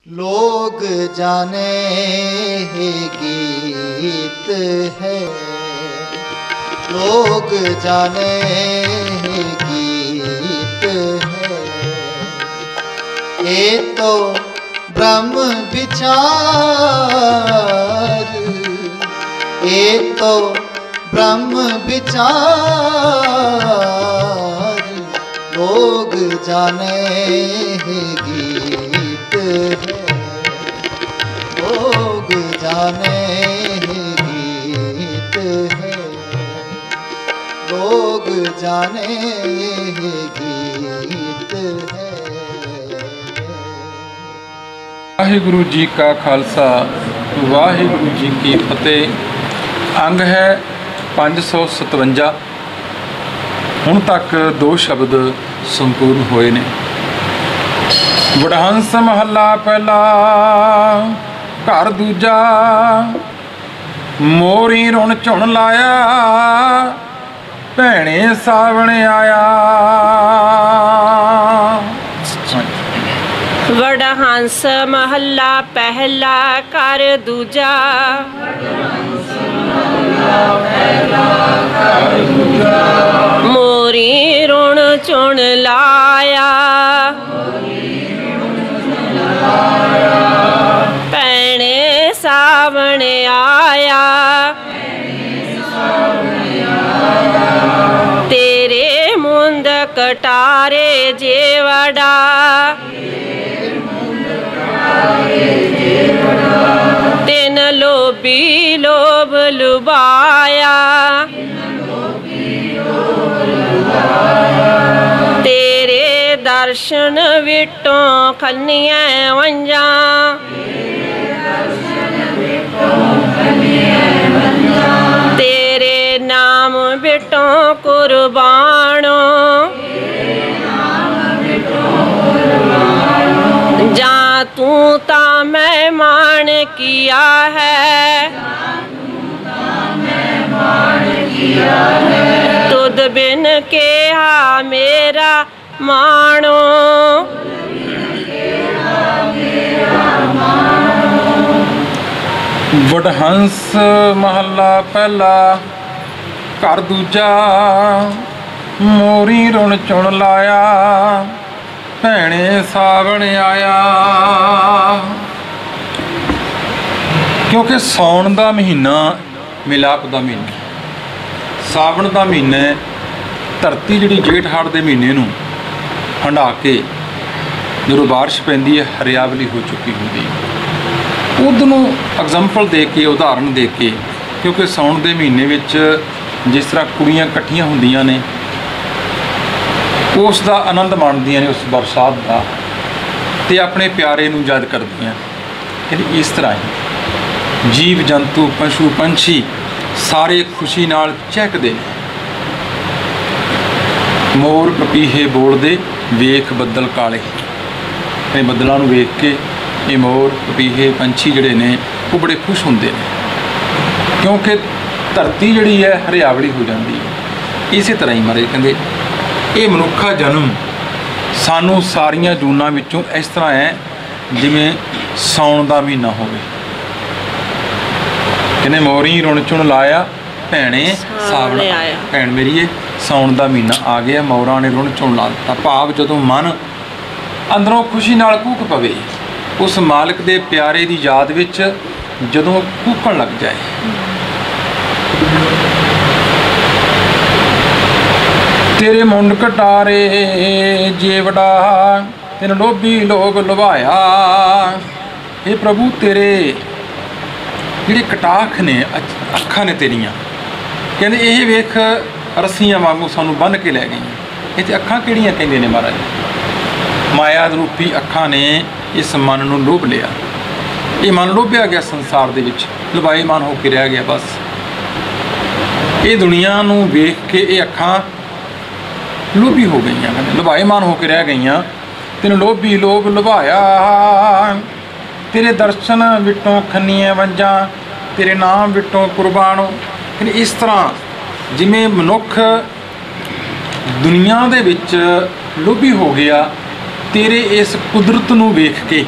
लोग जाने हे गीत है, लोग जाने हे गीत है। ये तो ब्रह्म विचार, ये तो ब्रह्म विचार। लोग जाने हे गीत है, लोग जाने हे गीत है, लोग जाने हे गीत है। वाहिगुरु जी का खालसा वाहिगुरु जी की फतेह। अंग है 557। ਹੁਣ तक 2 शब्द संपूर्ण होए ने। वडहंस महला पहला घर दूजा, मोरी रुण झुण लाया भैणे सावण आया। वडहंस महला पहला घर दूजा, मोरी रुण चुन लाया भैणे सावण आया। तेरे मुंद कटारे जेवड़ा, तिन लोभी लोभ लुभाया। तेरे दर्शन विटों खन्नियां वंजा, तेरे नाम विटों कुर्बानो। जा तू ता मेहमान किया है, तुद बिन के हा मेरा मानो। वडहंस महला पहला घर दूजा, मोरी रुण चुन लाया भैणे सावण आया। क्योंकि सौण का महीना मिलाप का महीना, सावण का महीना धरती जी जेठ हाड़ के महीने नूं हंडा के जो बारिश पैंदी है हरियावली हो चुकी होंदी है। उदनों एग्जाम्पल दे के उदाहरण दे के, क्योंकि साउण के महीने विच जिस तरह कुड़ियां इकट्ठियां होंदियां ने उस दा आनंद माणदियां ने, उस बरसात का, ते अपने प्यारे नूं याद करदियां। कहते इस तरह ही जीव जंतु पशु पंछी सारे खुशी नाल चहकदे ने। मोर पपीहे बोलदे वेख बदल काले, ते बदलों नूं वेख के ये मोर पपीहे पंछी जिहड़े ने वो बड़े खुश होंदे ने, क्योंकि धरती जिहड़ी है हरियावली हो जाती है। इस तरह ही महाराज कहंदे ये मनुखा जन्म सानू सारियां जूनां विचों इस तरह है जिवें साउण दा महीना होवे। कहने मोरी रुण चुण लाया भैणे सावण आया। भैण मेरीए साउण दा महीना आ गया, मोरां ने रुण चुण ला दिता। भाव जदों मन अंदरों खुशी नाल कूक पवे, उस मालिक दे प्यारे दी याद विच जदों कूकण लग जाए। तेरे मुंड कटारे जेवड़ा, तिन लोभी लोग लुभाया। हे प्रभु तेरे जिहड़े कटाख ने अखां ने तेरियां, कहंदे ये वेख रस्सियां वांगू सानू बन के लै गई। इत्थे अखां किहड़ियां कहंदे ने महाराज? माया रूपी अखां ने इस मन नूं लोभ लिया। ये मन लोभिया गया संसार दे विच, लुभाईमान होकर रह गया। बस ये दुनिया नूं वेख के ये अखां लोभी हो गई, लुभाईमान होकर रह गई। तिन लोभी लोग लुभाया, तेरे दर्शन विटों खन्नियां वंजा, तेरे नाम विटों कुर्बानो। इस तरह जिमें मनुख दुनिया दे विच लोभी हो गया तेरे इस कुदरत नूं वेख के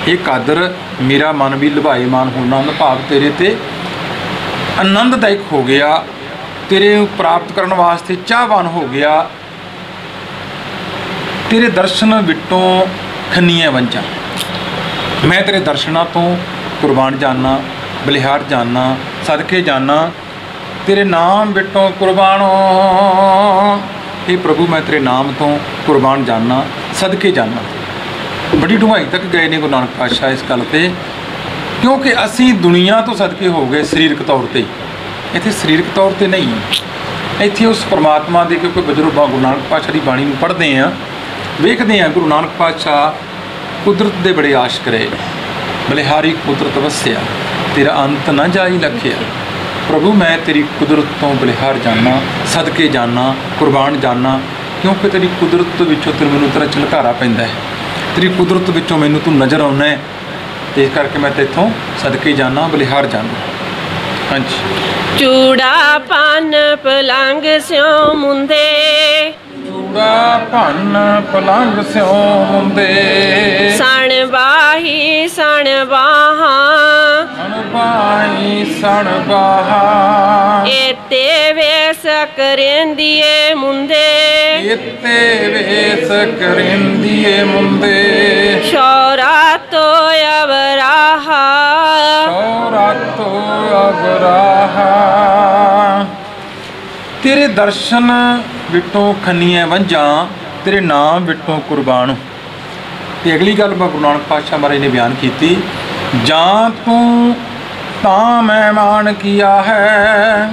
ਇਹ ਕਾਦਰ ਮੇਰਾ ਮਨ ਵੀ ਲੁਭਾਏਮਾਨ ਹੋਣਾ ਭਾਵ ਤੇਰੇ ਤੇ ਆਨੰਦਦਾਇਕ ਹੋ ਗਿਆ, ਤੇਰੇ ਨੂੰ ਪ੍ਰਾਪਤ ਕਰਨ ਵਾਸਤੇ ਚਾਹਵਾਨ ਹੋ ਗਿਆ। ਤੇਰੇ ਦਰਸ਼ਨ ਵਿਟੋਂ ਖੰਨੀਆਂ ਵੰਝਾਂ, ਮੈਂ ਤੇਰੇ ਦਰਸ਼ਨਾਂ ਤੋਂ ਕੁਰਬਾਨ ਜਾਨਾ, ਬਲਿਹਾਰ ਜਾਨਾ, ਸਦਕੇ ਜਾਨਾ। ਤੇਰੇ ਨਾਮ ਵਿਟੋਂ ਕੁਰਬਾਨੋ, ਇਹ ਪ੍ਰਭੂ ਮੈਂ ਤੇਰੇ ਨਾਮ ਤੋਂ ਕੁਰਬਾਨ ਜਾਨਾ, ਸਦਕੇ ਜਾਨਾ। ਬੜੀ ਡੂੰਘਾਈ ਤੱਕ ਗਏ ਨੇ ਗੁਰੂ ਨਾਨਕ ਪਾਤਸ਼ਾਹ ਇਸ ਗੱਲ 'ਤੇ, ਕਿਉਂਕਿ ਅਸੀਂ ਦੁਨੀਆ ਤੋਂ ਸਦਕੇ ਹੋ ਗਏ ਸਰੀਰਕ ਤੌਰ 'ਤੇ, ਇੱਥੇ ਸਰੀਰਕ ਤੌਰ 'ਤੇ ਨਹੀਂ, ਇੱਥੇ ਉਸ ਪਰਮਾਤਮਾ ਦੇ ਕਿਉਂਕਿ ਬਜ਼ੁਰਗਾਂ ਗੁਰੂ ਨਾਨਕ ਪਾਤਸ਼ਾਹ ਦੀ ਬਾਣੀ ਨੂੰ ਪੜ੍ਹਦੇ ਹਾਂ, ਵੇਖਦੇ ਹਾਂ ਗੁਰੂ ਨਾਨਕ ਪਾਤਸ਼ਾਹ ਕੁਦਰਤ ਦੇ ਬੜੇ ਆਸ਼ਕ ਰਹੇ। ਬਲਿਹਾਰੀ ਕੁਦਰਤ ਵਸਿਆ, ਤੇਰਾ ਅੰਤ ਨਾ ਜਾਈ ਲਖਿਆ। ਪ੍ਰਭੂ ਮੈਂ ਤੇਰੀ ਕੁਦਰਤ ਤੋਂ ਬਲਿਹਾਰ ਜਾਨਾ, ਸਦਕੇ ਜਾਨਾ, ਕੁਰਬਾਨ ਜਾਨਾ, ਕਿਉਂਕਿ ਤੇਰੀ ਕੁਦਰਤ ਵਿੱਚੋਂ ਤੈਨੂੰ ਮੈਨੂੰ ਤੇਰਾ ਝਲਕਾਰਾ ਪੈਂਦਾ ਹੈ, ਤੇਰੀ ਕੁਦਰਤ ਵਿੱਚੋਂ ਮੈਨੂੰ ਤੂੰ ਨਜ਼ਰ ਆਉਣਾ ਹੈ, ਤੇ ਇਸ ਕਰਕੇ ਮੈਂ ਤੇਥੋਂ ਸਦਕੇ ਜਾਨਾ, ਬਲਿਹਾਰ ਜਾਨਾ। ਹਾਂਜੀ। ਚੂੜਾ ਪੰਨ ਪਲੰਗ ਸਿਉ ਮੁੰਦੇ, ਚੂੜਾ ਭੰਨ ਪਲੰਗ ਸਿਉ ਮੁੰਦੇ, ਸਣ ਬਾਹੀ ਸਣ ਬਾਹਾਂ, ਸਣ ਬਾਹੀ ਸਣ ਬਾਹਾਂ, ਏਤੇ ਵੇਸ ਕਰੇਂਦੀਏ ਮੁੰਦੇ, ਏਤੇ ਵੇਸ ਕਰਿੰਦੀਏ ਮੁੰਦੇ, ਸ਼ੌਰਾ ਤੋ ਅਵਰਾਹਾ, ਸ਼ੌਰਾ ਤੋ ਅਵਰਾਹਾ। ਤੇਰੇ ਦਰਸ਼ਨ ਵਿਟੋਂ ਖੰਨੀਆਂ ਵੰਝਾਂ, ਤੇਰੇ ਨਾਮ ਵਿਟੋਂ ਕੁਰਬਾਨ। ਤੇ ਅਗਲੀ ਗੱਲ ਗੁਰੂ ਨਾਨਕ ਪਾਤਸ਼ਾਹ ਮਹਾਰਾਜ ਨੇ ਬਿਆਨ ਕੀਤੀ, ਜਾਂ ਤੂੰ ਤਾਂ ਮੈਂ ਮਾਣ ਕੀਆ ਹੈ,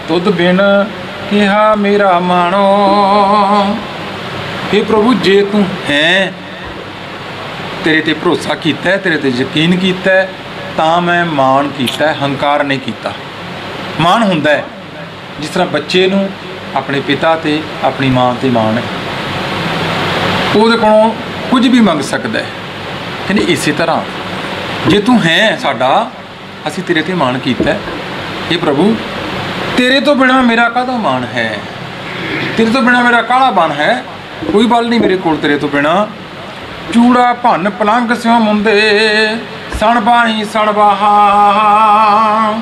ਤੁਧ ਬਿਨ ਕਿਹਾ ਮੇਰਾ ਮਾਣੋ। हे ਪ੍ਰਭੂ ਜੇ ਤੂੰ ਹੈ, ਤੇਰੇ ਤੇ ਭਰੋਸਾ ਕੀਤਾ ਹੈ, ਤੇਰੇ ਤੇ ਯਕੀਨ ਕੀਤਾ ਹੈ, ਤਾਂ ਮੈਂ ਮਾਣ ਕੀਤਾ, ਹੰਕਾਰ ਨਹੀਂ ਕੀਤਾ। ਮਾਣ ਹੁੰਦਾ ਹੈ ਜਿਸ ਤਰ੍ਹਾਂ ਬੱਚੇ ਨੂੰ ਆਪਣੇ ਪਿਤਾ ਤੇ ਆਪਣੀ ਮਾਂ ਤੇ ਮਾਣ ਹੈ, ਉਹਦੇ ਕੋਲੋਂ ਕੁਝ ਵੀ ਮੰਗ ਸਕਦਾ ਹੈ। ਕਹਿੰਦੇ ਇਸੇ ਤਰ੍ਹਾਂ ਜੇ ਤੂੰ ਹੈ ਸਾਡਾ, ਅਸੀਂ ਤੇਰੇ ਤੇ ਮਾਣ ਕੀਤਾ ਹੈ। ਇਹ ਪ੍ਰਭੂ ਤੇਰੇ ਤੋਂ ਬਿਨਾਂ ਮੇਰਾ ਕਾਹਦਾ ਮਾਣ ਹੈ, ਤੇਰੇ ਤੋਂ ਬਿਨਾਂ ਮੇਰਾ ਕਾਹਲਾ ਬਨ ਹੈ, ਕੋਈ ਬਲ ਨਹੀਂ ਮੇਰੇ ਕੋਲ ਤੇਰੇ ਤੋਂ ਬਿਨਾਂ। ਚੂੜਾ ਭੰਨ ਪਲੰਗ ਸਿਉ ਮੁੰਦੇ, ਸਣ ਬਾਹੀ ਸਣ ਬਾਹਾਂ,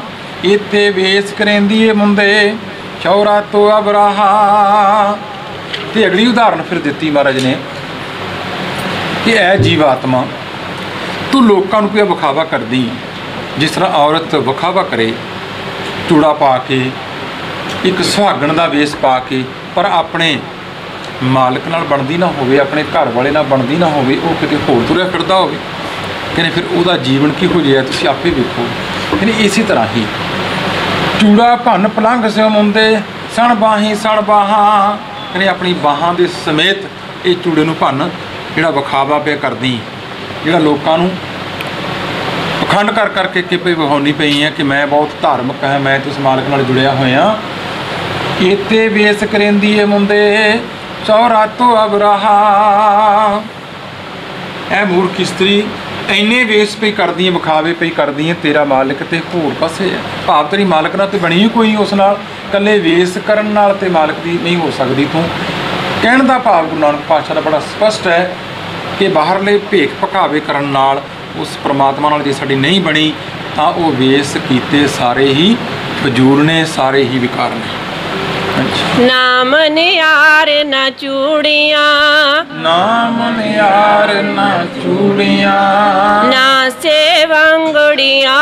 ਇੱਥੇ ਵੇਸ ਕਰੇਂਦੀਏ ਮੁੰਦੇ, ਸ਼ੌਰਾ ਤੋ ਅਬਰਾਹਾ। ਤੇ ਅਗਲੀ ਉਦਾਹਰਨ ਫਿਰ ਦਿੱਤੀ ਮਹਾਰਾਜ ਨੇ ਕਿ ਐ ਜੀਵਾਤਮਾ, ਤੂੰ ਲੋਕਾਂ ਨੂੰ ਕੋਈ ਵਿਖਾਵਾ ਕਰਦੀ, ਜਿਸ ਤਰ੍ਹਾਂ ਔਰਤ ਵਿਖਾਵਾ ਕਰੇ ਚੂੜਾ ਪਾ ਕੇ, ਇੱਕ ਸੁਹਾਗਣ ਦਾ ਵੇਸ ਪਾ ਕੇ, ਪਰ ਆਪਣੇ ਮਾਲਕ ਨਾਲ ਬਣਦੀ ਨਾ ਹੋਵੇ, ਆਪਣੇ ਘਰ ਵਾਲੇ ਨਾਲ ਬਣਦੀ ਨਾ ਹੋਵੇ, ਉਹ ਕਿਤੇ ਹੋਰ ਤੁਰਿਆ ਫਿਰਦਾ ਹੋਵੇ। ਕਹਿੰਦੇ ਫਿਰ ਉਹਦਾ ਜੀਵਨ ਕਿਹੋ ਜਿਹਾ ਤੁਸੀਂ ਆਪੇ ਵੇਖੋ। ਕਹਿੰਦੇ ਇਸੇ ਤਰ੍ਹਾਂ ਹੀ ਚੂੜਾ ਭੰਨ ਪਲੰਗ ਸਿਉ ਮੁੰਦੇ, ਸਣ ਬਾਹੀ ਸਣ ਬਾਹਾਂ। ਕਹਿੰਦੇ ਆਪਣੀ ਬਾਹਾਂ ਦੇ ਸਮੇਤ ਇਹ ਚੂੜੇ ਨੂੰ ਭੰਨ, ਜਿਹੜਾ ਵਿਖਾਵਾ ਪਿਆ ਕਰਦੀ, ਜਿਹੜਾ ਲੋਕਾਂ ਨੂੰ ਪਖੰਡ ਕਰ ਕਰਕੇ ਕਿਪੇ ਵਿਖਾਉਣੀ ਪਈ ਹੈ ਕਿ ਮੈਂ ਬਹੁਤ ਧਾਰਮਿਕ ਹਾਂ, ਮੈਂ ਇਸ ਮਾਲਕ ਨਾਲ ਜੁੜਿਆ ਹੋਇਆ। ਇੱਥੇ ਵੇਸ ਕਰੇਂਦੀਏ ਮੁੰਦੇ, ਸ਼ੌਰਾ ਤੋ ਅਬਰਾਹਾ। ਇਹ ਮੂਰਖ ਇਸਤਰੀ ਇੰਨੇ ਵੇਸ ਪਈ ਕਰਦੀ ਹੈ, ਵਿਖਾਵੇ ਪਈ ਕਰਦੀ ਹੈ, ਤੇਰਾ ਮਾਲਕ ਤੇ ਹੋਰ ਪਾਸੇ ਹੈ। ਭਾਵ ਤੇਰੀ ਮਾਲਕ ਨਾਲ ਤੇ ਬਣੀ ਹੀ ਕੋਈ, ਉਸ ਨਾਲ ਇਕੱਲੇ ਵੇਸ ਕਰਨ ਨਾਲ ਤੇ ਮਾਲਕ ਦੀ ਨਹੀਂ ਹੋ ਸਕਦੀ ਤੂੰ। ਕਹਿਣ ਦਾ ਭਾਵ ਗੁਰੂ ਨਾਨਕ ਪਾਤਸ਼ਾਹ ਦਾ ਬੜਾ ਸਪਸ਼ਟ ਹੈ ਕਿ ਬਾਹਰਲੇ ਭੇਖ ਭਕਾਵੇ ਕਰਨ ਨਾਲ ਉਸ ਪ੍ਰਮਾਤਮਾ ਨਾਲ ਜੇ ਸਾਡੀ ਨਹੀਂ ਬਣੀ, ਤਾਂ ਉਹ ਵੇਸ ਕੀਤੇ ਸਾਰੇ ਹੀ ਫਜ਼ੂਲ ਨੇ, ਸਾਰੇ ਹੀ ਵਿਕਾਰ ਨੇ। ਨਾਮ ਨਿਆਰ ਨਾ ਚੂੜੀਆਂ, ਨਾਮ ਨਿਆਰ ਨਾ ਚੂੜੀਆਂ, ਨਾ ਸੇ ਵੰਗੜੀਆਂ,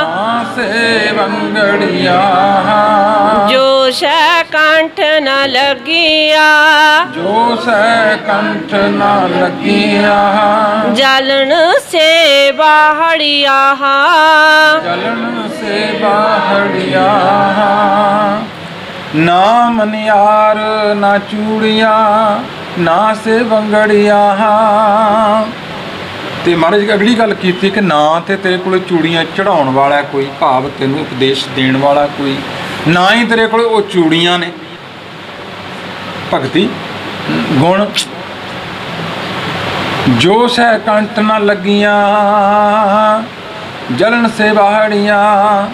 ਨਾ ਸੇ ਵੰਗੜੀਆਂ, ਜੋ ਸ਼ੈ ਕੰਠ ਨ ਲੱਗੀਆਂ, ਜੋ ਸੈ ਕੰਠ ਨਾ ਲੱਗੀਆਂ, ਜਲਨ ਸੇ ਬਾਹੜੀਆਂ, ਜਲਨ ਸੇ ਬਾਹੜੀਆਂ। ਨਾ ਮਨਿਆਰ ਨਾ ਚੂੜੀਆਂ, ਨਾ ਸੇ ਵੰਗੜੀਆਂ। ਤੇ ਮਹਾਰਾਜ ਜੀ ਅਗਲੀ ਗੱਲ ਕੀਤੀ ਕਿ ਨਾ ਤੇ ਤੇਰੇ ਕੋਲ ਚੂੜੀਆਂ ਚੜਾਉਣ ਵਾਲਾ ਕੋਈ, ਭਾਵ ਤੈਨੂੰ ਉਪਦੇਸ਼ ਦੇਣ ਵਾਲਾ ਕੋਈ, ਨਾ ਹੀ ਤੇਰੇ ਕੋਲ ਉਹ ਚੂੜੀਆਂ ਨੇ ਭਗਤੀ ਗੁਣ। ਜੋ ਸੈ ਕੰਠ ਨਾ ਲੱਗੀਆਂ, ਜਲਨ ਸੇ ਬਾਹੜੀਆਂ।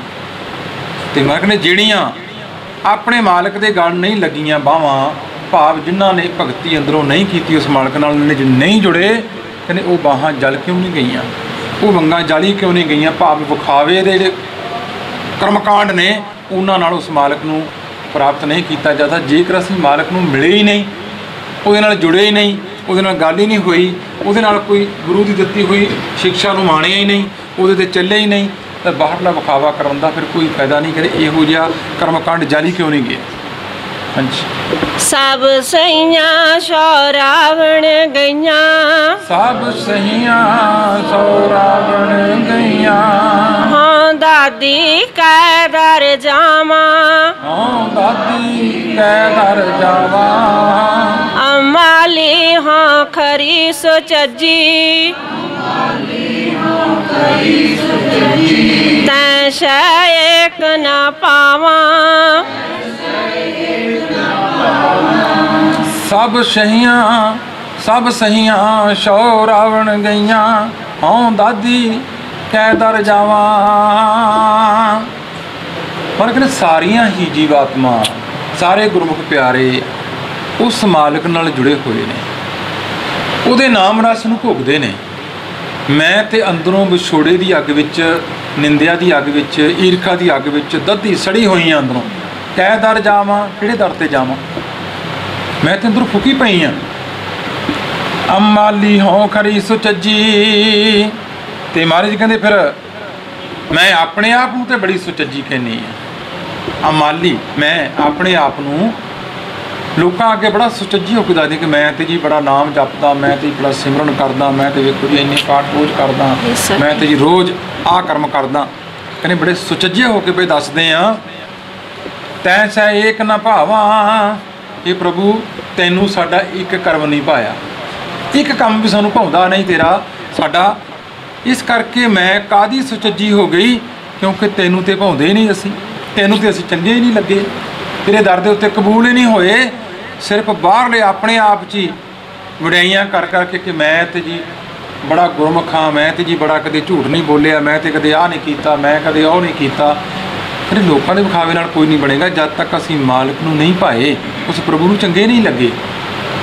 ਤੇ ਮੈਂ ਕਹਿੰਦੇ ਜਿਹੜੀਆਂ ਆਪਣੇ ਮਾਲਕ ਦੇ ਗਲ ਨਹੀਂ ਲੱਗੀਆਂ ਬਾਹਾਂ, ਭਾਵ ਜਿਨ੍ਹਾਂ ਨੇ ਭਗਤੀ ਅੰਦਰੋਂ ਨਹੀਂ ਕੀਤੀ, ਉਸ ਮਾਲਕ ਨਾਲ ਨਹੀਂ ਜੁੜੇ, ਕਹਿੰਦੇ ਉਹ ਬਾਹਾਂ ਜਲ ਕਿਉਂ ਨਹੀਂ ਗਈਆਂ, ਉਹ ਵੰਗਾਂ ਜਲੀ ਕਿਉਂ ਨਹੀਂ ਗਈਆਂ? ਭਾਵ ਵਿਖਾਵੇ ਦੇ ਜਿਹੜੇ ਕਰਮਕਾਂਡ ਨੇ ਉਹਨਾਂ ਨਾਲ ਉਸ ਮਾਲਕ ਨੂੰ ਪ੍ਰਾਪਤ ਨਹੀਂ ਕੀਤਾ ਜਾਂਦਾ। ਜੇਕਰ ਅਸੀਂ ਮਾਲਕ ਨੂੰ ਮਿਲੇ ਹੀ ਨਹੀਂ, ਉਹਦੇ ਨਾਲ ਜੁੜੇ ਹੀ ਨਹੀਂ, ਉਹਦੇ ਨਾਲ ਗੱਲ ਹੀ ਨਹੀਂ ਹੋਈ, ਉਹਦੇ ਨਾਲ ਕੋਈ ਗੁਰੂ ਦੀ ਦਿੱਤੀ ਹੋਈ ਸਿੱਖਿਆ ਨੂੰ ਮਾਣਿਆ ਹੀ ਨਹੀਂ, ਉਹਦੇ 'ਤੇ ਚੱਲੇ ਹੀ ਨਹੀਂ, ਤਾਂ ਬਾਹਰਲਾ ਵਿਖਾਵਾ ਕਰਨ ਦਾ ਫਿਰ ਕੋਈ ਫਾਇਦਾ ਨਹੀਂ। ਕਰੇ ਇਹੋ ਜਿਹਾ ਕਰਮਕਾਂਡ ਜਾਰੀ ਕਿਉਂ ਨਹੀਂ ਗਿਆ? ਹਾਂਜੀ। ਸਭ ਸਈਆਂ ਸੋ ਰਾਵਣ ਗਈਆਂ, ਸਭ ਸਹੀਆਂ ਸੋ ਰਾਵਣ ਗਈਆਂ, ਹਾਂ ਦਾਦੀ ਕੈ ਦਰ ਜਾਵਾਂ, ਹਾਂ ਦਾਦੀ ਕੈ ਦਰ ਜਾਵਾਂ, ਅਮਾਲੀ ਹਾਂ ਖਰੀ ਸੁਚੱਜੀ, ਤੈਂ ਸ਼ੈ ਏਕ ਨਾ ਪਾਵਾਂ। ਸਭ ਸਹੀਆਂ ਸੋ ਰਾਵਣ ਗਈਆਂ, ਹਉ ਦਾਦੀ ਕੈ ਦਰ ਜਾਵਾਂ। ਪਰ ਕਹਿੰਦੇ ਸਾਰੀਆਂ ਹੀ ਜੀਵਾਤਮਾ, ਸਾਰੇ ਗੁਰਮੁਖ ਪਿਆਰੇ ਉਸ ਮਾਲਕ ਨਾਲ ਜੁੜੇ ਹੋਏ ਨੇ, ਉਹਦੇ ਨਾਮ ਰਸ ਨੂੰ ਭੋਗਦੇ ਨੇ। ਮੈਂ ਤੇ ਅੰਦਰੋਂ ਵਿਛੋੜੇ ਦੀ ਅੱਗ ਵਿੱਚ, ਨਿੰਦਿਆ ਦੀ ਅੱਗ ਵਿੱਚ, ਈਰਖਾ ਦੀ ਅੱਗ ਵਿੱਚ ਦੱਧੀ ਸੜੀ ਹੋਈਆਂ ਅੰਦਰੋਂ। ਕੈ ਦਰ ਜਾਵਾਂ, ਕਿਹੜੇ ਦਰ ਤੇ ਜਾਵਾਂ? ਮੈਂ ਤੇ ਅੰਦਰੋਂ ਫੁਕੀ ਪਈ ਹਾਂ। ਅਮਾਲੀ ਹੋ ਖਰੀ ਸੁਚੱਜੀ, ਤੇ ਮਹਾਰਾਜ ਜੀ ਕਹਿੰਦੇ ਫਿਰ ਮੈਂ ਆਪਣੇ ਆਪ ਨੂੰ ਤੇ ਬੜੀ ਸੁਚੱਜੀ ਕਹਿੰਦੀ ਹਾਂ। ਅਮਾਲੀ, ਮੈਂ ਆਪਣੇ ਆਪ ਨੂੰ ਲੋਕਾਂ ਅੱਗੇ ਬੜਾ ਸੁਚੱਜੀ ਹੋ ਕੇ ਦੱਸਦੀ ਕਿ ਮੈਂ ਤੇ ਜੀ ਬੜਾ ਨਾਮ ਜਪਦਾ, ਮੈਂ ਤੇ ਬੜਾ ਸਿਮਰਨ ਕਰਦਾ, ਮੈਂ ਤੇ ਵੇਖੋ ਜੀ ਇੰਨੇ ਪਾਠ ਰੋਜ਼ ਕਰਦਾ, ਮੈਂ ਤੇ ਜੀ ਰੋਜ਼ ਆਹ ਕਰਮ ਕਰਦਾ। ਕਹਿੰਦੇ ਬੜੇ ਸੁਚੱਜੇ ਹੋ ਕੇ ਪਏ ਦੱਸਦੇ ਆ। ਤੈਂ ਸੈ ਏਕ ਨਾ ਭਾਵਾਂ, ਇਹ ਪ੍ਰਭੂ ਤੈਨੂੰ ਸਾਡਾ ਇੱਕ ਕਰਮ ਨਹੀਂ ਭਾਇਆ, ਇੱਕ ਕੰਮ ਵੀ ਸਾਨੂੰ ਭਾਉਂਦਾ ਨਹੀਂ ਤੇਰਾ ਸਾਡਾ। ਇਸ ਕਰਕੇ ਮੈਂ ਕਾਹਦੀ ਸੁਚੱਜੀ ਹੋ ਗਈ, ਕਿਉਂਕਿ ਤੈਨੂੰ ਤੇ ਭਾਉਂਦੇ ਹੀ ਨਹੀਂ ਅਸੀਂ, ਤੈਨੂੰ ਤੇ ਅਸੀਂ ਚੰਗੇ ਹੀ ਨਹੀਂ ਲੱਗੇ, ਤੇਰੇ ਦਰ ਦੇ ਉੱਤੇ ਕਬੂਲ ਹੀ ਨਹੀਂ ਹੋਏ। ਸਿਰਫ ਬਾਹਰਲੇ ਆਪਣੇ ਆਪ 'ਚ ਹੀ ਵਡਿਆਈਆਂ ਕਰ ਕਰਕੇ ਕਿ ਮੈਂ ਤੇ ਜੀ ਬੜਾ ਗੁਰਮੁਖ ਹਾਂ, ਮੈਂ ਤੇ ਜੀ ਬੜਾ ਕਦੇ ਝੂਠ ਨਹੀਂ ਬੋਲਿਆ, ਮੈਂ ਤੇ ਕਦੇ ਆਹ ਨਹੀਂ ਕੀਤਾ, ਮੈਂ ਕਦੇ ਉਹ ਨਹੀਂ ਕੀਤਾ। ਫਿਰ ਲੋਕਾਂ ਦੇ ਵਿਖਾਵੇ ਨਾਲ ਕੋਈ ਨਹੀਂ ਬਣੇਗਾ ਜਦ ਤੱਕ ਅਸੀਂ ਮਾਲਕ ਨੂੰ ਨਹੀਂ ਪਾਏ, ਉਸ ਪ੍ਰਭੂ ਨੂੰ ਚੰਗੇ ਨਹੀਂ ਲੱਗੇ।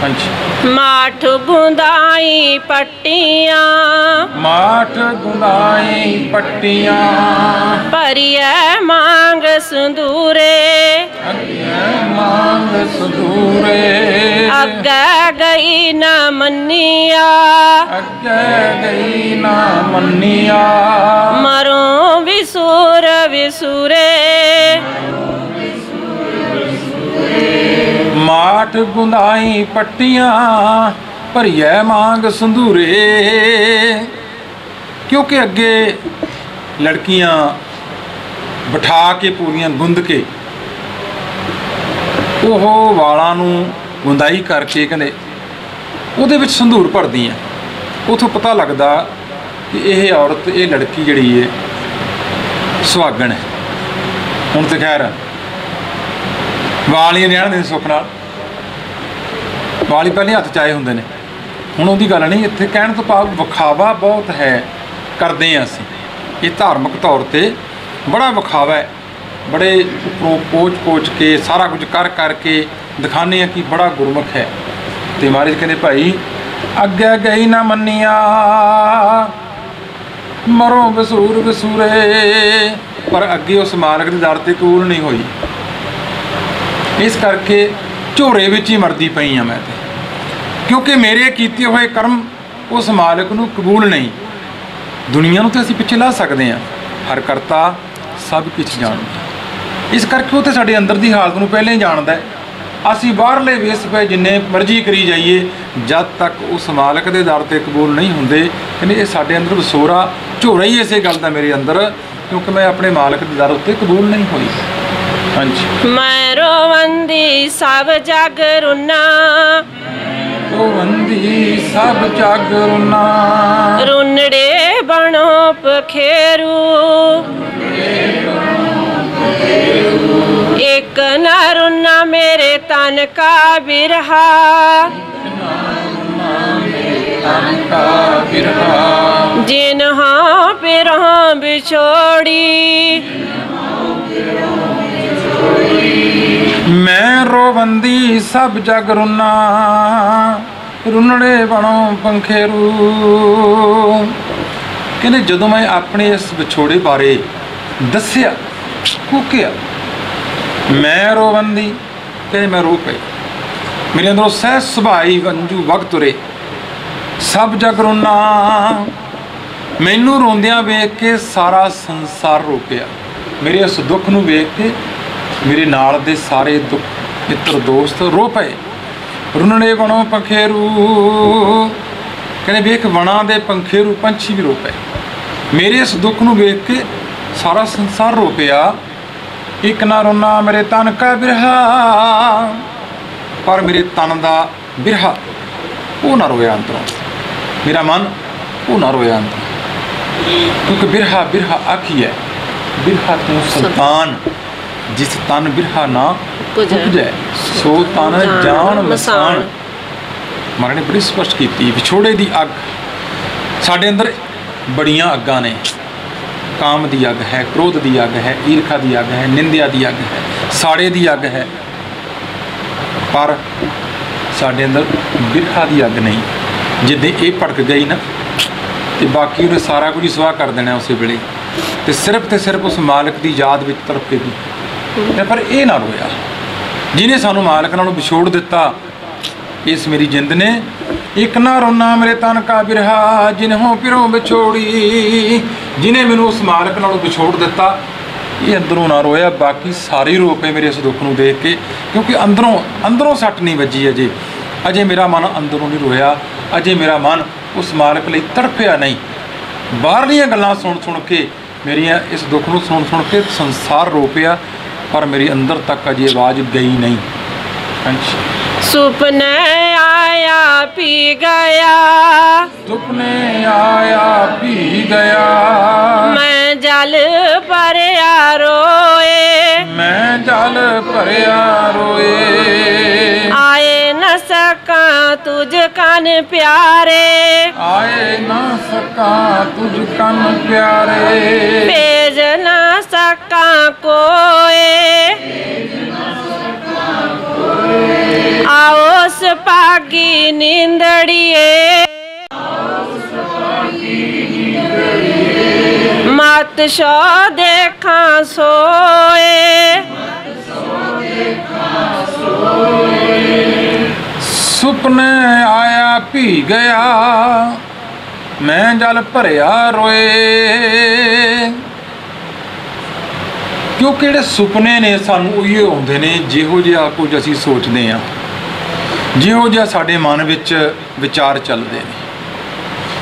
ਹਾਂਜੀ। ਮਾਠ ਗੁੰਦਾਈ ਪੱਟੀਆਂ, ਮਾਠ ਗੁੰਦਾਈ ਪੱਟੀਆਂ, ਭਰੀਐ ਮੰਗ ਸੰਦੂਰੇ, ਮੰਗ ਸੰਦੂਰੇ, ਅੱਗੇ ਗਈ ਨਾ ਮੰਨੀਆ, ਅੱਗੇ ਗਈ ਨਾ ਮੰਨੀਆ, ਮਰੋ ਵਿਸੂਰ ਵਿਸੂਰੇ। ਮਾਠ ਗੁੰਦਾਈ ਪੱਟੀਆਂ, ਭਰੀਐ ਮੰਗ ਸੰਧੂਰੇ। ਕਿਉਂਕਿ ਅੱਗੇ ਲੜਕੀਆਂ ਬਿਠਾ ਕੇ ਪੂਰੀਆਂ ਗੁੰਦ ਕੇ ਉਹ ਵਾਲਾਂ ਨੂੰ ਗੁੰਦਾਈ ਕਰਕੇ ਕਹਿੰਦੇ ਉਹਦੇ ਵਿੱਚ ਸੰਧੂਰ ਭਰਦੀਆਂ। ਉੱਥੋਂ ਪਤਾ ਲੱਗਦਾ ਕਿ ਇਹ ਔਰਤ, ਇਹ ਲੜਕੀ ਜਿਹੜੀ ਹੈ ਸੁਹਾਗਣ ਹੈ। ਹੁਣ ਤੇ ਖੈਰ ਵਾਲੀਆਂ ਰਹਿਣ ਦੇ ਸੁੱਖ ਨਾਲ, ਵਾਲੀ ਪਹਿਲੇ ਹੱਥ 'ਚ ਆਏ ਹੁੰਦੇ ਨੇ, ਹੁਣ ਉਹਦੀ ਗੱਲ ਨਹੀਂ। ਇੱਥੇ ਕਹਿਣ ਤੋਂ ਭਾਵ ਵਿਖਾਵਾ ਬਹੁਤ ਹੈ ਕਰਦੇ ਹਾਂ ਅਸੀਂ, ਇਹ ਧਾਰਮਿਕ ਤੌਰ 'ਤੇ ਬੜਾ ਵਿਖਾਵਾ ਹੈ, ਬੜੇ ਉੱਪਰੋਂ ਪੋਚ ਕੇ ਸਾਰਾ ਕੁਝ ਕਰ ਕਰਕੇ ਦਿਖਾਉਂਦੇ ਹਾਂ ਕਿ ਬੜਾ ਗੁਰਮੁਖ ਹੈ। ਤੇ ਮਹਾਰਾਜ ਕਹਿੰਦੇ ਭਾਈ ਅੱਗੇ ਗਈ ਨਾ ਮੰਨੀਆਂ, ਮਰੋ ਵਿਸੂਰ ਵਿਸੂਰੇ। ਪਰ ਅੱਗੇ ਉਸ ਮਾਲਕ ਦੇ ਦਰ 'ਤੇ ਕਬੂਲ ਨਹੀਂ ਹੋਈ, ਇਸ ਕਰਕੇ ਝੋਰੇ ਵਿੱਚ ਹੀ ਮਰਦੀ ਪਈ ਹਾਂ ਮੈਂ ਤੇ, ਕਿਉਂਕਿ ਮੇਰੇ ਕੀਤੇ ਹੋਏ ਕਰਮ ਉਸ ਮਾਲਕ ਨੂੰ ਕਬੂਲ ਨਹੀਂ। ਦੁਨੀਆ ਨੂੰ ਤਾਂ ਅਸੀਂ ਪਿੱਛੇ ਲਾ ਸਕਦੇ ਹਾਂ, ਹਰ ਕਰਤਾ ਸਭ ਕੁਝ ਜਾਣਦਾ, ਇਸ ਕਰਕੇ ਉਹ ਤਾਂ ਸਾਡੇ ਅੰਦਰ ਦੀ ਹਾਲਤ ਨੂੰ ਪਹਿਲਾਂ ਹੀ ਜਾਣਦਾ ਹੈ। ਅਸੀਂ ਬਾਹਰਲੇ ਵੇਸ ਪਏ ਜਿੰਨੇ ਮਰਜ਼ੀ ਕਰੀ ਜਾਈਏ, ਜਦ ਤੱਕ ਉਸ ਮਾਲਕ ਦੇ ਦਰ 'ਤੇ ਕਬੂਲ ਨਹੀਂ ਹੁੰਦੇ। ਕਹਿੰਦੇ ਇਹ ਸਾਡੇ ਅੰਦਰ ਵਸੋਰਾ ਝੋਰਾ ਹੀ ਇਸੇ ਗੱਲ ਦਾ ਮੇਰੇ ਅੰਦਰ, ਕਿਉਂਕਿ ਮੈਂ ਆਪਣੇ ਮਾਲਕ ਦੇ ਦਰ ਉੱਤੇ ਕਬੂਲ ਨਹੀਂ ਹੋਈ। ਹਾਂਜੀ। ਮੈਂ ਰੋਵੰਦੀ ਸਭ ਜਗ ਰੁਨਾ, ਰੋਵੰਦੀ ਸਭ ਜਗ ਰੁਨਾ, ਰੁਨੜੇ ਬਣੋ ਪਖੇਰੂ, ਇੱਕ ਨਾ ਰੁਨਾ ਮੇਰੇ ਤਨ ਕਾ ਬਿਰਹਾ, ਜਿਨ ਹਾਂ ਬਿਰਹਾ ਵਿਛੋੜੀ। ਮੈਂ ਰੋਵੰਦੀ ਸਭ ਜਗ ਰੁਨਾ, रुनड़े बनो पंखेरू। कहते जदों मैं अपने इस विछोड़े बारे दसिया कूकिया मैं रोवंदी, कहते मैं रो पई। मेरे अंदरों सह सुभाई अंजू वग तुरे सब जग रोना। मैनू रोंदियां वेख के सारा संसार रो पिया। मेरे इस दुख नूं वेख के मेरे नाल दे सारे दुख मित्र दोस्त रो पए। रुनड़े बनो पंखेरू, कहते वेख वणा दे पंखेरू पंछी भी रो पे। मेरे इस दुख नूं वेख के सारा संसार रो पिया। एक ना रोना मेरे तन का बिरहा, पर मेरे तन का बिरहा वो ना रोया अंदरों। मेरा मन वो ना रोया अंदरों, क्योंकि बिरहा बिरहा आखी है। बिरहा तू सुल्तान, जिस तन बिरहा ना उपजै सो तन जान मसान। महाराज ने बड़ी स्पष्ट की विछोड़े की अग। साढ़े अंदर बड़ियां अग्गां ने, काम की अग है, क्रोध की अग है, ईर्खा की अग है, निंदिया की अग है, साड़े की अग है, पर साढ़े अंदर बिरहा की अग नहीं। जिद्दे ये भड़क गई ना तो बाकी उन्हें सारा कुछ सुआह कर देना उस वेले, तो सिर्फ उस मालिक की याद में तड़पेगी। पर यह ना रोया जिन्हें सानू मालिक नालों विछोड़ दिता। इस मेरी जिंद ने एक ना रोना मेरे तन का बिरहा, जिन्हों पिरों विछोड़ी। जिन्हें मैनू उस मालिक नालों विछोड़ दिता, ये अंदरों ना रोया, बाकी सारे रो पे मेरे इस दुख नूं देख के। क्योंकि अंदरों सट नहीं वजी अजे, अजे मेरा मन अंदरों नहीं रोया, अजे मेरा मन उस मालिक लई तड़फिया नहीं। बाहरलियां गल्लां सुन के मेरिया इस दुख नूं सुन के संसार रो पिया, पर मेरी अंदर तक अजे आवाज़ गई नहीं। सुपने आया पी गया, सुपने आया पी गया, मैं जल भरिया रोए, मैं जल भरिया रोए। आए न सका तुझ कन प्यारे, आए न सका तुझ कन प्यारे। भेज न सका कोई, आओ सपागी नींदड़िए, मत सो देखा सोए। सुपने आया पी गया, मैं जल भरिया रोए। क्योंकि ਜਿਹੜੇ ਸੁਪਨੇ ने सानू उहियो आउंदे ने ਜਿਹੋ ਜਿਹਾ ਕੁਝ ਅਸੀਂ सोचते हाँ, ਜਿਹੋ ਜਿਹਾ ਸਾਡੇ ਮਨ ਵਿੱਚ ਵਿਚਾਰ ਚੱਲਦੇ ਨੇ,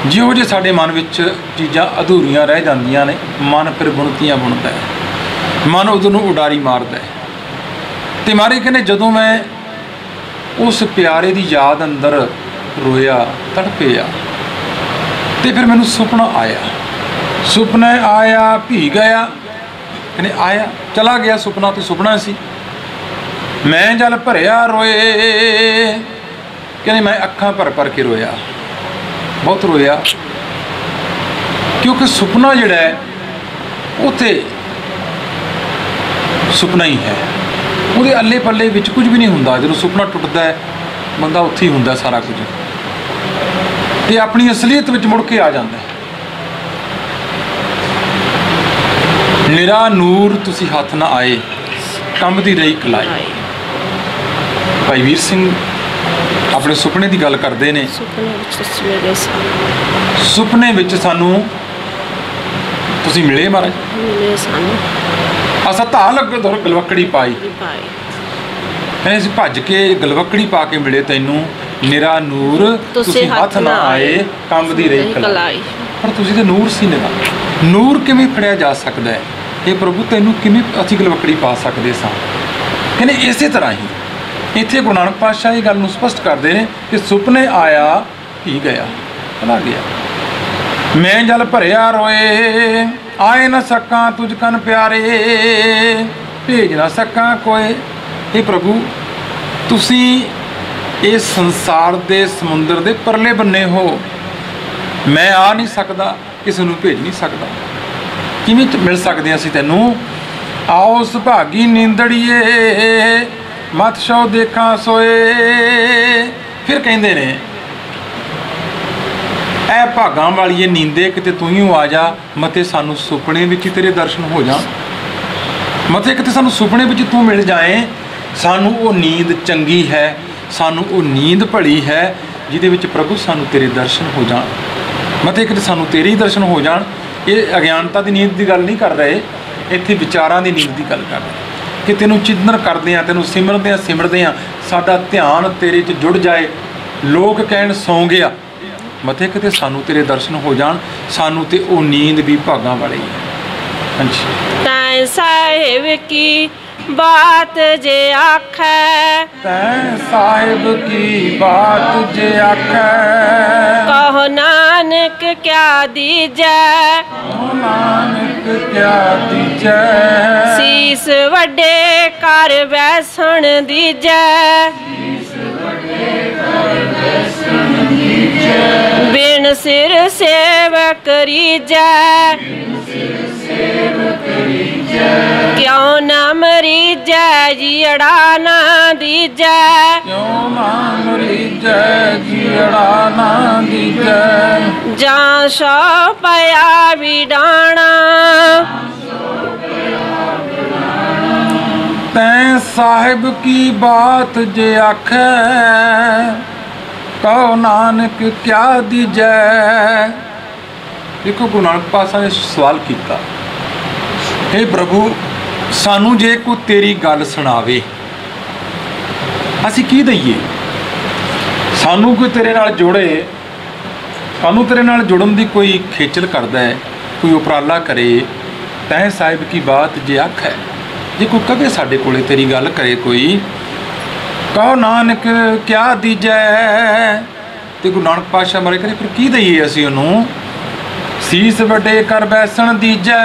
ਜਿਹੋ ਜਿਹੇ ਸਾਡੇ ਮਨ ਵਿੱਚ ਚੀਜ਼ਾਂ ਅਧੂਰੀਆਂ ਰਹਿ ਜਾਂਦੀਆਂ ਨੇ, ਮਨ ਫਿਰ ਬੁਣਤੀਆਂ ਬੁਣਦਾ ਹੈ, ਮਨ ਉਦੋਂ ਨੂੰ ਉਡਾਰੀ ਮਾਰਦਾ ਹੈ। ਤੇ ਮਾਰੇ ਕਹਿੰਦੇ ਜਦੋਂ ਮੈਂ ਉਸ ਪਿਆਰੇ ਦੀ ਯਾਦ ਅੰਦਰ ਰੋਇਆ ਤੜਪਿਆ, ਤੇ ਫਿਰ ਮੈਨੂੰ ਸੁਪਨਾ ਆਇਆ। ਸੁਪਨਾ ਆਇਆ ਭੀ ਗਿਆ, कहने आया चला गया सुपना, तो सुपना सी। मैं जल भरिया रोए, कहने मैं अखां भर भर के रोया, बहुत रोया। क्योंकि सुपना जिहड़ा है उत्थे सुपना ही है, ਉਹਦੇ ਅੱਲੇ ਪੱਲੇ ਵਿੱਚ कुछ भी नहीं हुंदा। ਜਦੋਂ सुपना टुटदा है बंदा उत्थे ही हुंदा सारा कुछ, ते अपनी असलीयत ਵਿੱਚ मुड़ के आ जाता है। निरा नूर तुसी हथ ना आए, कंबदी रही कलाई। भाई वीर सिंह अपने सुपने की गल करते हैं। सुपने विच सानू तुसी मिले महाराज, मिले सानू असा धा लग गलवकड़ी पाई, कहने असीं भज के गलवकड़ी पा के मिले तैनू। निरा नूर तुसी हथ ना आए, कंबदी रही कलाई। पर तुसी ते नूर सी। निरा नूर किवें फड़िया जा सकदा है? ये प्रभु तैनू किवें असीं गलवकड़ी पा सकदे सां? कहने इस तरह ही इत्थे गुरु नानक पातशाह ये गल नूं स्पष्ट करदे ने कि सुपने आया पी गया, चला गया। मैं जल भरिया रोए, आए न सका तुझ कन प्यारे, भेज न सका कोई। हे प्रभु तुसी इस संसार दे समुंदर दे परले बन्ने हो, मैं आ नहीं सकदा, किसी नूं भेज नहीं सकदा। किवें मिल सकदे असीं तैनू? आओ सुभागी नींदड़िए, मत सो देखा सोए। फिर कहंदे ने ਐ ਭਾਗਾਂ ਵਾਲੀਏ ਨੀਂਦੇ ਕਿਤੇ ਤੂੰ ਹੀ ਆ ਜਾ, ਮਤੇ ਸਾਨੂੰ ਸੁਪਨੇ ਵਿੱਚ ਹੀ ਤੇਰੇ ਦਰਸ਼ਨ ਹੋ ਜਾਣ। ਮਤੇ ਕਿਤੇ ਸਾਨੂੰ ਸੁਪਨੇ ਵਿੱਚ ਤੂੰ ਮਿਲ ਜਾਏ। ਸਾਨੂੰ ਉਹ ਨੀਂਦ ਚੰਗੀ ਹੈ, ਸਾਨੂੰ ਉਹ ਨੀਂਦ ਭਲੀ ਹੈ ਜਿਹਦੇ ਵਿੱਚ ਪ੍ਰਭੂ ਸਾਨੂੰ ਤੇਰੇ ਦਰਸ਼ਨ ਹੋ ਜਾਣ। ਮਤੇ ਕਿਤੇ ਸਾਨੂੰ ਤੇਰੇ ਹੀ ਦਰਸ਼ਨ ਹੋ ਜਾਣ। ਇਹ ਅਗਿਆਨਤਾ ਦੀ ਨੀਂਦ ਦੀ ਗੱਲ ਨਹੀਂ ਕਰ ਰਹੇ, ਇੱਥੇ ਵਿਚਾਰਾਂ ਦੀ ਨੀਂਦ ਦੀ ਗੱਲ ਕਰ ਰਹੇ ਕਿ ਤੈਨੂੰ ਚਿੰਤਨ ਕਰਦੇ ਹਾਂ, ਤੈਨੂੰ ਸਿਮਰਦੇ ਹਾਂ, ਸਾਡਾ ਧਿਆਨ ਤੇਰੇ 'ਚ ਜੁੜ ਜਾਏ। ਲੋਕ ਕਹਿਣ ਸੌਂ ਗਿਆ, ਮਤੇ ਕਿਤੇ ਸਾਨੂੰ ਤੇਰੇ ਦਰਸ਼ਨ ਹੋ ਜਾਣ। ਸਾਨੂੰ ਤੇ ਉਹ ਨੀਂਦ ਵੀ ਭਾਗਾਂ ਵਾਲੀ ਹੈ। ਹਾਂਜੀ। ਤੈਂ ਸਾਹਿਬ ਕੀ बात जे आखै, तैं साहिब की बात जे आखै, कहो नानक क्या दीजै, कहो नानक क्या दीजै, सीस वड्डे कर बैसन दीजै, बिन सिर सेवक करीजै, क्यों न मरीजै जीड़ा ना दीजै, क्यों ना मरीजै जीड़ा ना दीजै, जां सौ पया बिडाना, तैं साहिब की बात जे आखै, कहो नानक क्या दीजै। देखो गुरु नानक पातशाह ने सवाल किया, हे प्रभु सानू जे कोई तेरी गल सुनावे असी की दईए, सानू कोई तेरे नाल जोड़े, सानू तेरे नाल जुड़न दी कोई खेचल करदा है, कोई उपराला करे। तैं साहिब की बात जे आखै, जे कोई कहे साडे कोले तेरी गल करे कोई, कहो नानक क्या दीजै। ते गुरु नानक पातशाह मारे करे फिर की दईए असी उहनूं, सीस वड्डे कर बैसन दीजै,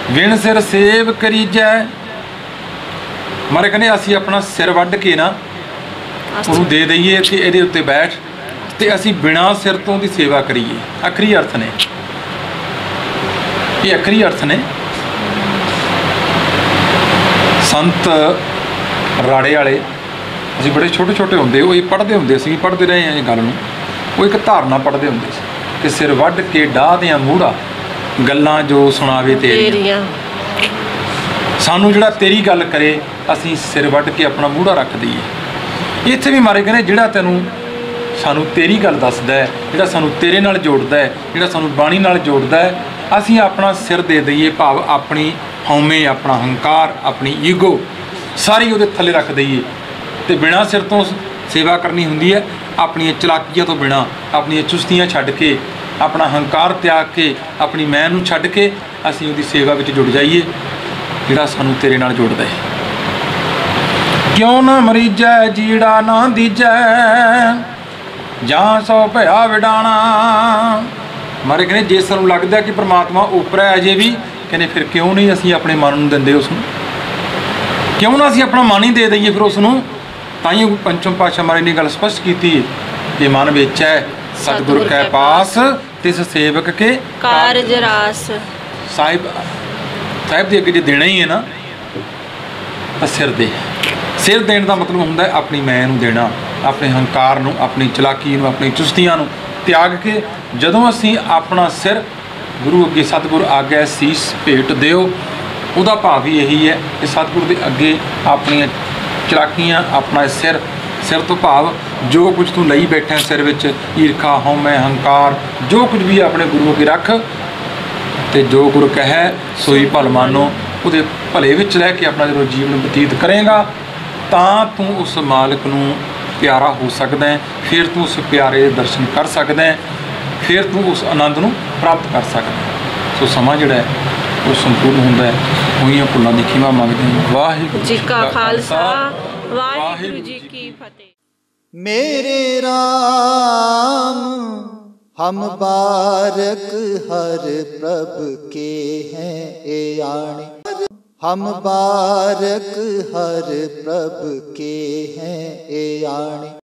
विण सिर सेव करीजै। मारे कहने असी अपना सिर वड्ड के ना उन्होंने दे दईए कि इहदे उत्ते बैठ ते असी बिना सिर तो दी सेवा करिए। आखरी अर्थ ने ये, आखरी अर्थ ने। संत राड़े वाले असी बड़े छोटे छोटे होंदे वो ये पढ़ते होंदे सी, पढ़ते रहे हैं ये गल नूं। वो एक धारणा पढ़ते होंदे सी कि सिर वड्ड के डाह दियां मूड़ा गल्लां जो सुनावे तेरियां। सानू जिहड़ा तेरी गल करे असीं सिर वड्ड के अपना मूड़ा रख दईए। इत्थे भी मारे कहने जिहड़ा तैनूं सानू तेरी गल दसदा है, जिहड़ा सानू तेरे नाल जोड़दा है, जिहड़ा सानू बाणी नाल जोड़दा है, असीं अपना सिर दे दईए, भाव अपनी हौमे, अपना हंकार, अपनी ईगो सारी उहदे थल्ले रख दईए ते बिना सिर तो सेवा करनी हुंदी है। अपनी चलाकियां तो बिना, अपनी चुस्तियां छड्ड के, अपना हंकार त्याग के, अपनी मैं नूं छड्ड के असीं उहदी सेवा विच जुड़ जाइए जिहड़ा सानू तेरे नाल जोड़दा है। क्यों ना मरीजै जीड़ा ना दीजै, जां सौ भया विडाणा। मारे कहने जे सानू लगदा कि परमात्मा उपर है अजे भी, कहने फिर क्यों नहीं असीं अपने मन नूं दिंदे उसनूं, क्यों ना असीं अपना मन ही दे दईए फिर उसनूं। ताइयों पंचम पातशाह महाराज ने गल स्पष्ट की कि मन विच है सतगुर कै पास, तिस सेवक के कारज रास। साहिब साहिब दे अगे जे देना ही है ना तो सिर दे। सिर देने का मतलब हुंदा है अपनी मैं नूं देना, अपने हंकार नूं, अपनी चलाकी नूं, अपनी चुस्तियां नूं त्याग के। जदों असीं अपना सिर गुरु अगे सतगुर आगे सीस भेट दिओ, उहदा भाव ही यही है कि सतगुर दे अगे अपनी चलाकियां, अपना सिर, सिर तो भाव जो कुछ तू लई बैठा सिर विच, ईरखा हौमै हंकार जो कुछ भी अपने गुरु अगे रख, ते जो गुरु कहे सोई भल मानो। उहदे भले विच रह के अपना जो जीवन बतीत करेगा तां तू उस मालिक नूं प्यारा हो सकदा है, फिर तू उस प्यारे दे दर्शन कर सकदा है, फिर तू उस आनंद नूं प्राप्त कर सकदा है। सो समा जिहड़ा है वो संपूर्ण हुंदा है। होईयां भुल्लां दी खिमा मंगदे हां। वाहिगुरू जी का खालसा, वाहिगुरू जी की फतेह। मेरे राम हम बारक हर प्रभ के हैं ए आणे, हम बारक हर प्रभ के हैं ए आणे।